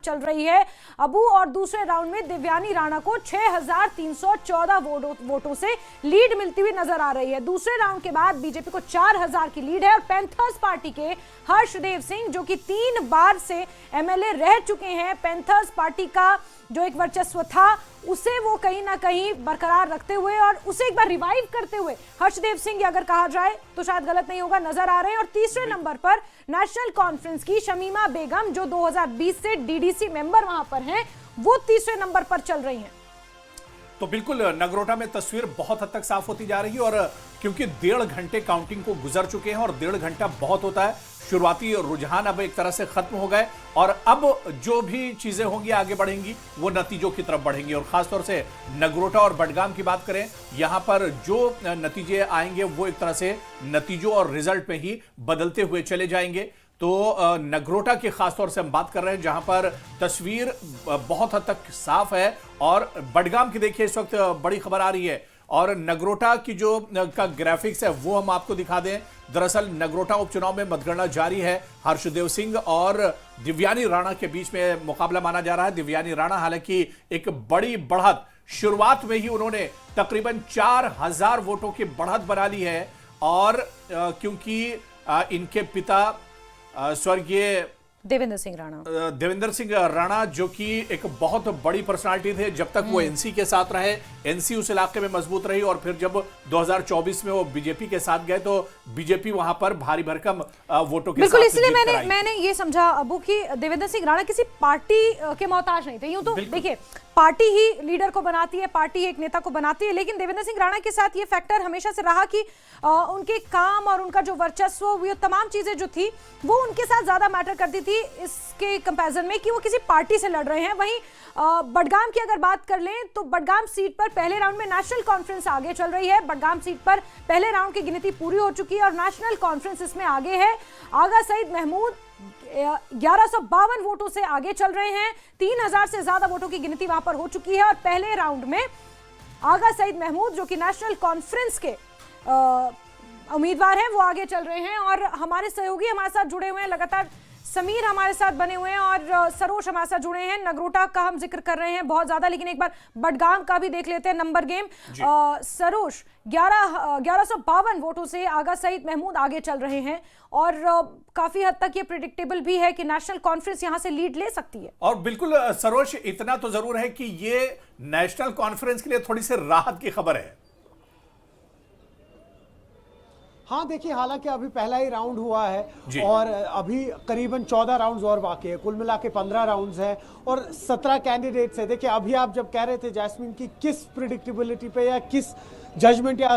चल रही है अबू, और दूसरे राउंड में दिव्यानी राणा को 6,314 वोटों से लीड मिलती हुई नजर आ रही है। दूसरे राउंड के बाद बीजेपी को 4,000 की लीड है और पैंथर्स पार्टी के हर्षदेव सिंह, जो कि 3 बार से एमएलए रह चुके हैं, पैंथर्स पार्टी का जो एक वर्चस्व था उसे वो कहीं ना कहीं बरकरार रखते हुए और उसे एक बार रिवाइव करते हुए हर्षदेव सिंह अगर कहा जाए तो शायद गलत नहीं होगा, नजर आ रहे हैं। और तीसरे नंबर पर नेशनल कॉन्फ्रेंस की शमीमा बेगम, जो 2020 से डीडीसी मेंबर वहां पर हैं, वो तीसरे नंबर पर चल रही हैं। तो बिल्कुल नगरोटा में तस्वीर बहुत हद तक साफ होती जा रही है, और क्योंकि 1.5 घंटे काउंटिंग को गुजर चुके हैं और 1.5 घंटा बहुत होता है, शुरुआती रुझान अब एक तरह से खत्म हो गए और अब जो भी चीजें होंगी आगे बढ़ेंगी वो नतीजों की तरफ बढ़ेंगी। और खासतौर से नगरोटा और बडगाम की बात करें, यहां पर जो नतीजे आएंगे वो एक तरह से नतीजों और रिजल्ट में ही बदलते हुए चले जाएंगे। तो नगरोटा की खासतौर से हम बात कर रहे हैं जहां पर तस्वीर बहुत हद तक साफ है, और बडगाम की देखिए इस वक्त बड़ी खबर आ रही है, और नगरोटा की जो का ग्राफिक्स है वो हम आपको दिखा दें। दरअसल नगरोटा उपचुनाव में मतगणना जारी है, हर्षदेव सिंह और दिव्यानी राणा के बीच में मुकाबला माना जा रहा है। दिव्यानी राणा हालांकि एक बड़ी बढ़त, शुरुआत में ही उन्होंने तकरीबन 4,000 वोटों की बढ़त बना ली है, और क्योंकि इनके पिता स्वर्गीय देवेंद्र सिंह राणा जो कि एक बहुत बड़ी पर्सनालिटी थे, जब तक वो एनसी के साथ रहे, एनसी उस इलाके में मजबूत रही, और फिर जब 2024 में वो बीजेपी के साथ गए तो बीजेपी वहां पर भारी भरकम वोटों के बिल्कुल, साथ इसलिए मैंने ये समझा अबू कि देवेंद्र सिंह राणा किसी पार्टी के मोहताज नहीं थे। यूं तो देखिए पार्टी ही लीडर को बनाती है, पार्टी एक नेता को बनाती है, लेकिन देवेंद्र सिंह राणा के साथ ये फैक्टर हमेशा से रहा कि उनके काम और उनका जो वर्चस्व, वो तमाम चीजें जो थी वो उनके साथ ज्यादा मैटर करती थी इसके कंपैरिजन में कि वो किसी पार्टी से लड़ रहे हैं। वहीं बडगाम की अगर बात कर लें तो बडगाम सीट पर पहले राउंड में नेशनल कॉन्फ्रेंस आगे चल रही है। बडगाम सीट पर पहले राउंड की गिनती पूरी हो चुकी है और नेशनल कॉन्फ्रेंस इसमें आगे है। आगा सईद महमूद 1152 वोटों से आगे चल रहे हैं, 3,000 से ज्यादा वोटों की गिनती वहां पर हो चुकी है, और पहले राउंड में आगा सईद महमूद जो कि नेशनल कॉन्फ्रेंस के उम्मीदवार हैं वो आगे चल रहे हैं। और हमारे सहयोगी हमारे साथ जुड़े हुए हैं, लगातार समीर हमारे साथ बने हुए हैं और सरोज हमारे साथ जुड़े हैं। नगरोटा का हम जिक्र कर रहे हैं बहुत ज्यादा, लेकिन एक बार बडगाम का भी देख लेते हैं नंबर गेम। सरोज, 1152 वोटों से आगा सईद महमूद आगे चल रहे हैं, और काफी हद तक ये प्रिडिक्टेबल भी है कि नेशनल कॉन्फ्रेंस यहां से लीड ले सकती है। और बिल्कुल सरोज, इतना तो जरूर है कि ये नेशनल कॉन्फ्रेंस के लिए थोड़ी सी राहत की खबर है। हाँ देखिए, हालांकि अभी पहला ही राउंड हुआ है और अभी करीबन 14 राउंड्स और बाकी है, कुल मिला के 15 राउंड्स हैं और 17 कैंडिडेट्स है। देखिए अभी आप जब कह रहे थे जैस्मिन की किस प्रिडिक्टेबिलिटी पे या किस जजमेंट या